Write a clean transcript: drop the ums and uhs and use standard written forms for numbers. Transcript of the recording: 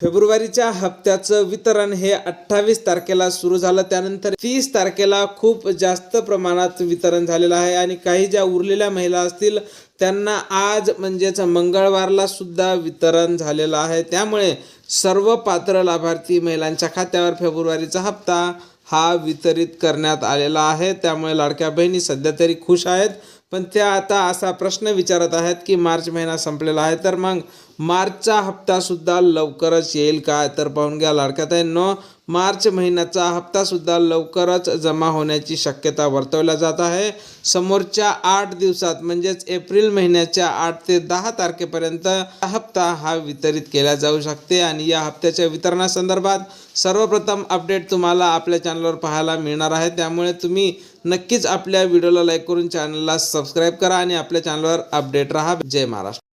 फेब्रुवारीच्या हप्त्याचं वितरण हे 28 तारखेला सुरू झालं. त्यानंतर 30 तारखेला खूप जास्त प्रमाणात वितरण झालेलं आहे आणि काही ज्या उरलेल्या महिला असतील त्यांना आज म्हणजेच मंगळवारला सुद्धा वितरण झालेलं आहे. त्यामुळे सर्व पात्र लाभार्थी महिलांच्या खात्यावर फेब्रुवारीचा हप्ता हा वितरित करण्यात आलेला आहे. त्यामुळे लाडक्या बहिणी सध्या तरी खुश आहेत, पण त्या आता असा प्रश्न विचारत आहेत की मार्च महिना संपलेला आहे, तर मग मार्चचा हप्तासुद्धा लवकरच येईल का? तर पाहून घ्या लाडक्या ताईंनो, मार्च महिन्याचा हप्तासुद्धा लवकरच जमा होण्याची शक्यता वर्तवल्या जात आहे. समोरच्या 8 दिवसात म्हणजेच एप्रिल महिन्याच्या 8 ते 10 तारखेपर्यंत हप्ता हा वितरित केला जाऊ शकते. आणि या हप्त्याच्या वितरणासंदर्भात सर्वप्रथम अपडेट तुम्हाला आपल्या चॅनलवर पाहायला मिळणार आहे. त्यामुळे तुम्ही नक्कीच आपल्या व्हिडिओला लाईक करून चॅनलला सबस्क्राईब करा आणि आपल्या चॅनलवर अपडेट राहा. जय महाराष्ट्र.